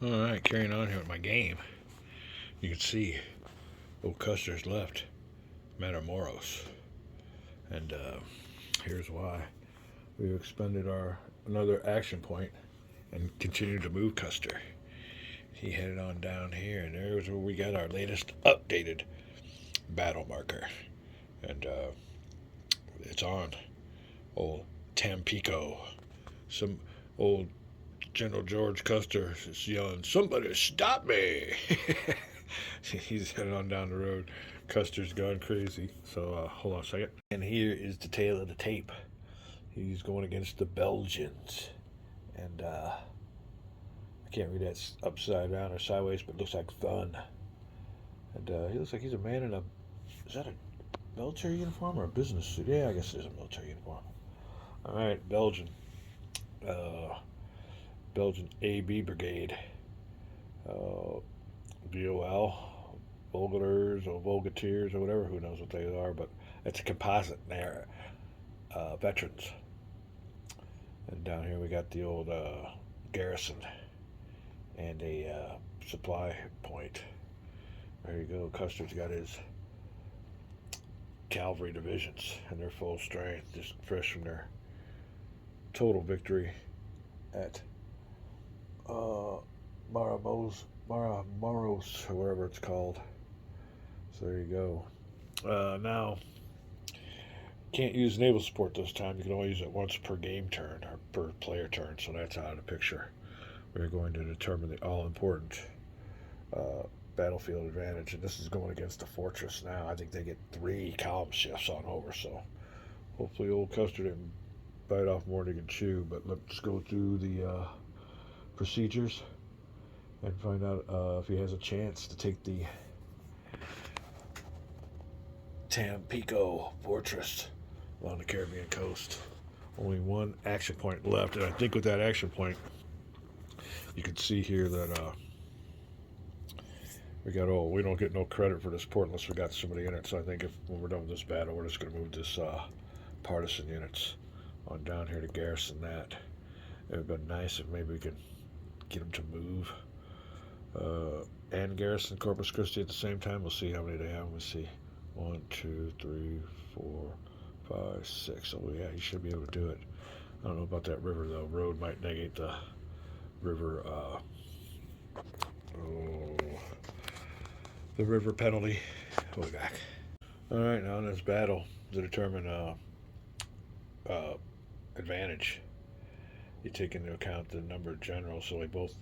Alright, carrying on here with my game. You can see old Custer's left Matamoros. And here's why. We've expended our another action point and continued to move Custer. He headed on down here, and there's where we got our latest updated battle marker. And it's on old Tampico. Some old General George Custer is yelling, "Somebody stop me!" He's headed on down the road. Custer's gone crazy. So hold on a second. And here is the tail of the tape. He's going against the Belgians. And I can't read that upside down or sideways, but it looks like fun. And he looks like he's a man in a... Is that a military uniform or a business suit? Yeah, I guess it is a military uniform. All right, Belgian. Belgian AB Brigade. VOL. Volgateurs or Volgateers or whatever. Who knows what they are, but it's a composite. They're veterans. And down here we got the old garrison and a supply point. There you go. Custer's got his cavalry divisions and their full strength, just fresh from their total victory at Maramoros, or whatever it's called. So there you go. Now, can't use naval support this time. You can only use it once per game turn or per player turn, so that's out of the picture. We're going to determine the all-important battlefield advantage, and this is going against the fortress now. I think they get 3 column shifts on over, so hopefully old Custer didn't bite off more than he can chew. But let's go through the procedures and find out if he has a chance to take the Tampico fortress along the Caribbean coast. Only one action point left, and I think with that action point, you can see here that we don't get no credit for this port unless we got somebody in it. So I think when we're done with this battle, we're just going to move this partisan units on down here to garrison that. It would have been nice if maybe we could get them to move and garrison Corpus Christi at the same time. We'll see how many they have. We'll see. 1, 2, 3, 4, 5, 6. Oh yeah, he should be able to do it. I don't know about that river though. Road might negate the river. The river penalty. We'll be back. All right, now in this battle to determine advantage, you take into account the number of generals. So we both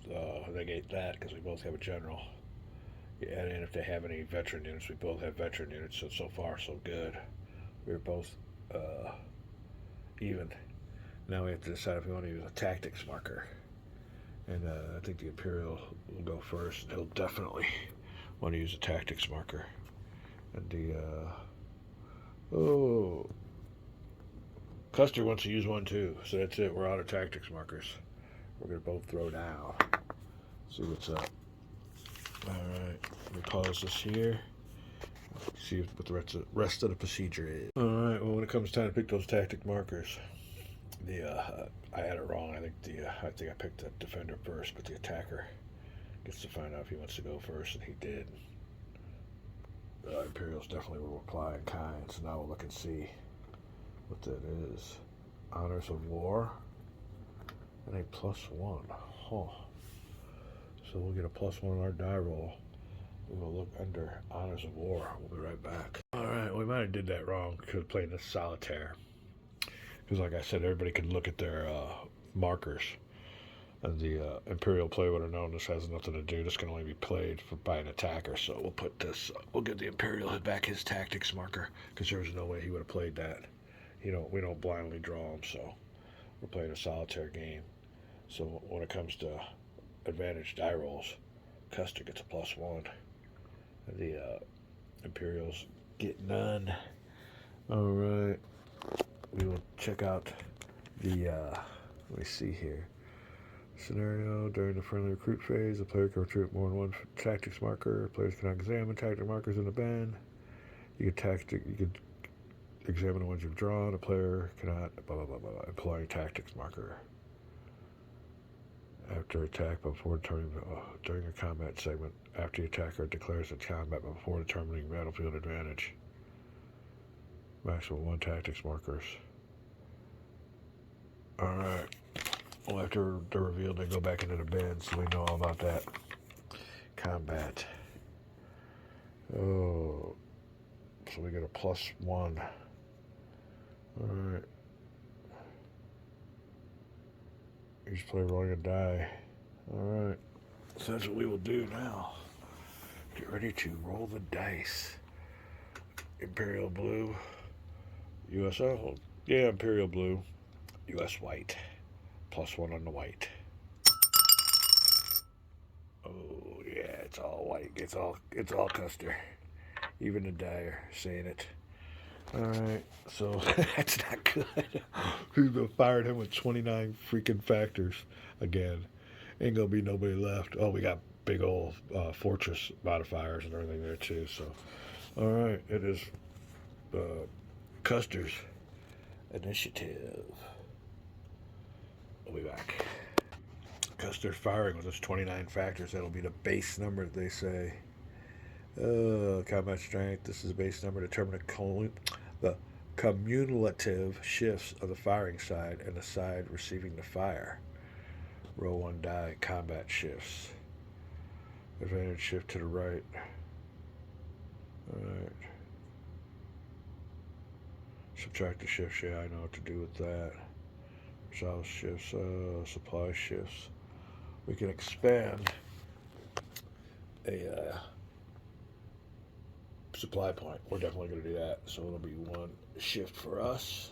negate that because we both have a general. You add in if they have any veteran units. We both have veteran units, so far so good. We're both even. Now we have to decide if we want to use a tactics marker. And I think the Imperial will go first. And he'll definitely want to use a tactics marker. And Custer wants to use one too. So that's it. We're out of tactics markers. We're going to both throw down. See what's up. Alright, let me pause this here. See what the rest of the procedure is. Alright, well when it comes time to pick those tactic markers, I had it wrong. I think I picked the defender first, but the attacker gets to find out if he wants to go first, and he did. Imperials definitely will reply in kind, so now we'll look and see what that is. Honors of War and a +1. Huh. So we'll get a +1 on our die roll. We will look under Honors of War. We'll be right back. Alright, we might have did that wrong because playing this solitaire. Because like I said, everybody can look at their markers. And the Imperial player would have known this has nothing to do. This can only be played by an attacker. So we'll put this, we'll give the Imperial back his tactics marker. Because there's no way he would have played that. We don't blindly draw him, so we're playing a solitaire game. So when it comes to advantage die rolls, Custer gets a +1. And the Imperials get none. Alright. We will check out the, let me see here. Scenario, during the friendly recruit phase, the player can recruit more than one tactics marker. Players cannot examine tactic markers in the band. You could examine the ones you've drawn. A player cannot, blah, blah, blah, blah, employ tactics marker. After attack, before turning during a combat segment, after the attacker declares a combat before determining battlefield advantage. Maximum 1 tactics markers. Alright. Well, after the reveal, they go back into the bin, so we know all about that. Combat. Oh. So we get a +1. Alright. Each player rolling a die. Alright. So that's what we will do now. Get ready to roll the dice. Imperial blue. US, yeah, Imperial blue. US white. +1 on the white. Oh yeah, it's all white. It's all Custer. Even the die are saying it. Alright, so that's not good. We fired him with 29 freaking factors again. Ain't gonna be nobody left. Oh, we got big old fortress modifiers and everything there too. So, alright, it is Custer's initiative. We'll be back. Custer's firing with his 29 factors. That'll be the base number, they say. Combat strength. This is the base number. Determine the cumulative shifts of the firing side and the side receiving the fire. Roll 1 die. Combat shifts. Advantage shift to the right. Alright. Subtract the shifts. Yeah, I know what to do with that. South shifts. Supply shifts. We can expand a supply point. We're definitely going to do that. So it'll be 1 shift for us.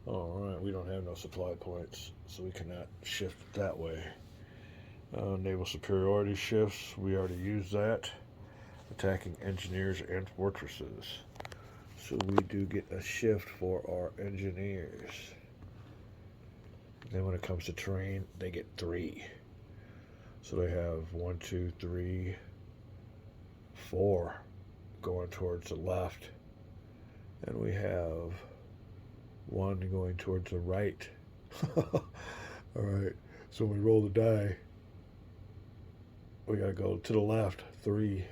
Alright, we don't have no supply points, so we cannot shift that way. Naval superiority shifts. We already used that. Attacking engineers and fortresses. So we do get a shift for our engineers. Then when it comes to terrain, they get 3. So they have 1, 2, 3, 4 going towards the left. And we have 1 going towards the right. Alright, so when we roll the die, we gotta go to the left. 3.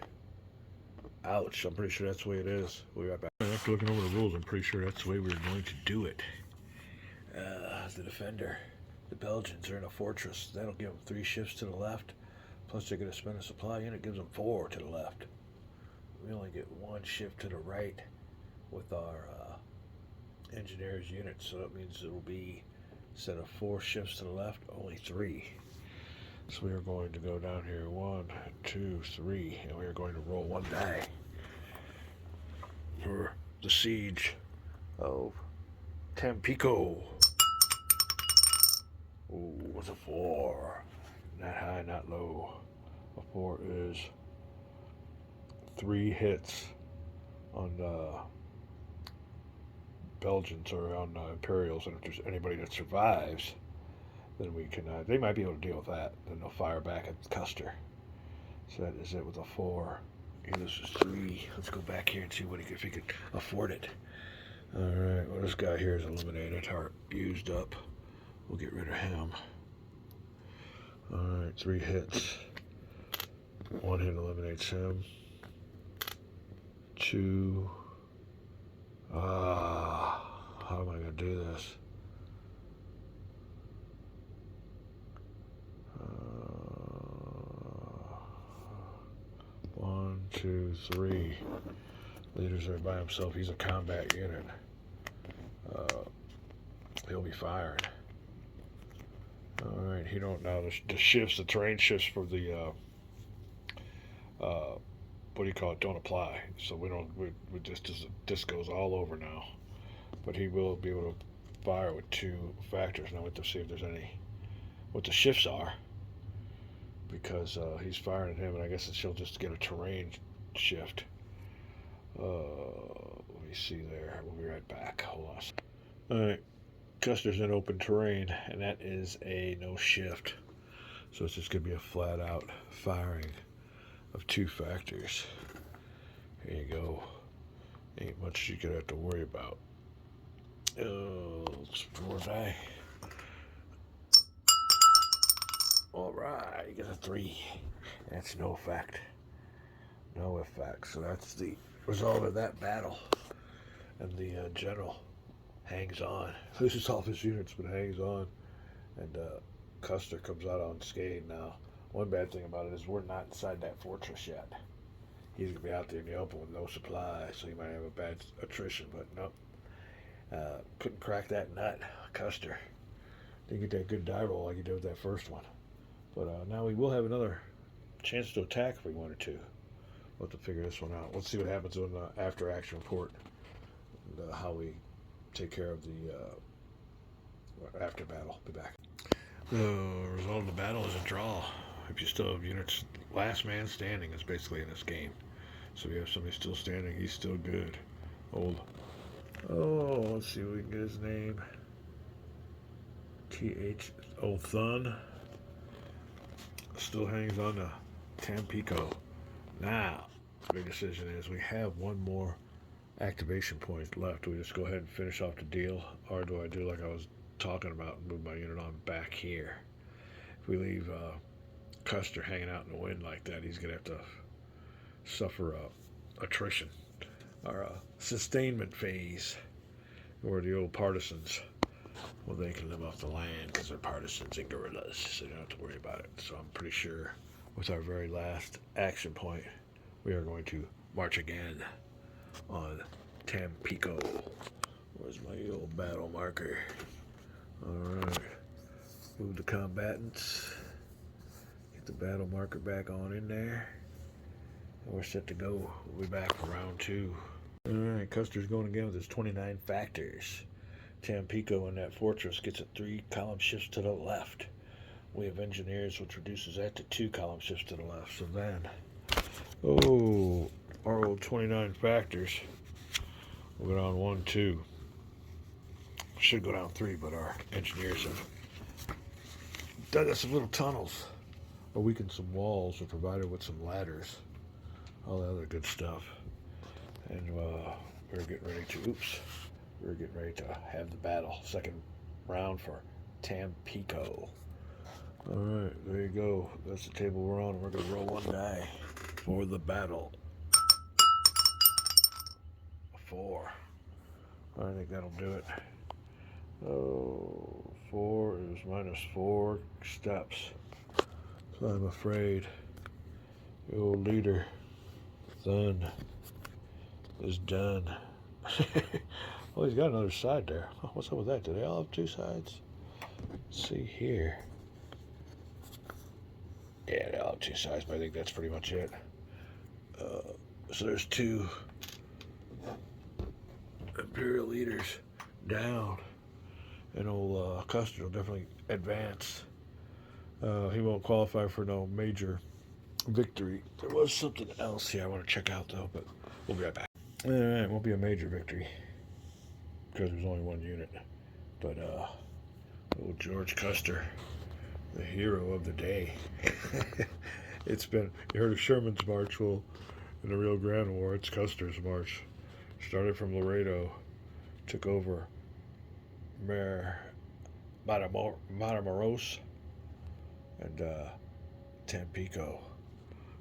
Ouch, I'm pretty sure that's the way it is. We'll be right back. After looking over the rules, I'm pretty sure that's the way we're going to do it. The defender. The Belgians are in a fortress. That'll give them 3 shifts to the left. Plus they're going to spend a supply unit. Gives them 4 to the left. We only get 1 shift to the right with our engineers unit. So that means it will be, instead of 4 shifts to the left, only 3. So we are going to go down here. 1, 2, 3. And we are going to roll 1 die for the siege of Tampico. Ooh, what's a 4? Not high, not low. A 4 is 3 hits on the Belgians or on Imperials, and if there's anybody that survives, then we can. They might be able to deal with that. Then they'll fire back at Custer. So that is it with a 4. He loses 3. Let's go back here and see what if he could afford it. All right. Well, this guy here is eliminated or used up. We'll get rid of him. Alright, 3 hits. 1 hit eliminates him. 2. How am I going to do this? 1, 2, 3. Leader's there by himself. He's a combat unit. He'll be fired. Alright, he don't know the shifts, the terrain shifts for the what do you call it, don't apply. So we this goes all over now. But he will be able to fire with 2 factors. Now we have to see if there's what the shifts are. Because he's firing at him, and I guess he'll just get a terrain shift. Let me see there. We'll be right back. Hold on. Alright. Custer's in open terrain, and that is a no shift. So it's just going to be a flat out firing of 2 factors. Here you go. Ain't much you could have to worry about. Oh, let's roll die. Alright, you get a 3. That's no effect. No effect. So that's the result of that battle. And the general hangs on. Loses all of his units, but hangs on. And Custer comes out unscathed now. One bad thing about it is we're not inside that fortress yet. He's going to be out there in the open with no supply, so he might have a bad attrition, but nope. Couldn't crack that nut, Custer. Didn't get that good die roll like he did with that first one. But now we will have another chance to attack if we wanted to. We'll have to figure this one out. Let's see what happens on the after action report and how we take care of the after battle. Be back. The result of the battle is a draw. If you still have units, last man standing is basically in this game. So if you have somebody still standing, he's still good. Let's see if we can get his name. Thun. Still hangs on to Tampico. Now, the big decision is we have one more activation point left. Do we just go ahead and finish off the deal? Or do I do like I was talking about and move my unit on back here? If we leave Custer hanging out in the wind like that, he's going to have to suffer attrition or sustainment phase, where the old partisans, well, they can live off the land because they're partisans and guerrillas, so you don't have to worry about it. So I'm pretty sure with our very last action point, we are going to march again on Tampico. Where's my old battle marker? Alright, move the combatants, get the battle marker back on in there, and we're set to go. We'll be back for round 2. Alright, Custer's going again with his 29 factors. Tampico in that fortress gets a 3 column shifts to the left. We have engineers, which reduces that to 2 column shifts to the left. So then, our old 29 factors will go down 1, 2. Should go down 3, but our engineers have dug us some little tunnels, or weakened some walls, or provided with some ladders, all the other good stuff. And we're getting ready to have the battle. Second round for Tampico. Alright, there you go. That's the table we're on. We're going to roll 1 die for the battle. 4. I think that'll do it. 4 is -4 steps. So I'm afraid the old leader, Thun, is done. Well, he's got another side there. What's up with that? Do they all have 2 sides? Let's see here. Yeah, they all have 2 sides, but I think that's pretty much it. So there's 2 Imperial leaders down. And old Custer will definitely advance. He won't qualify for no major victory. There was something else here I want to check out, though, but we'll be right back. Alright, it won't be a major victory because there's only 1 unit. But old George Custer, the hero of the day. It's been, you heard of Sherman's march. Well, in the Rio Grande War, it's Custer's march. Started from Laredo, took over Matamoros and Tampico.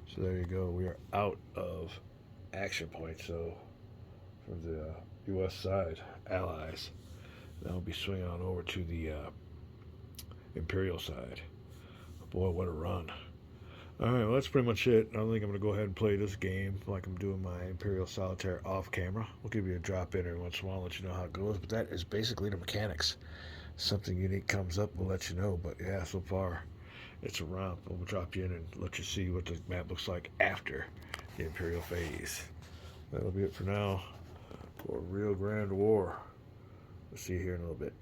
So there you go. We are out of action points. So from the U.S. side, allies, now we'll be swinging on over to the Imperial side. Boy, what a run. Alright, well, that's pretty much it. I think I'm going to go ahead and play this game like I'm doing my Imperial Solitaire off camera. We'll give you a drop in every once in a while, let you know how it goes, but that is basically the mechanics. Something unique comes up, we'll let you know, but yeah, so far it's a romp. We'll drop you in and let you see what the map looks like after the Imperial phase. That'll be it for now for Rio Grande War. We'll see you here in a little bit.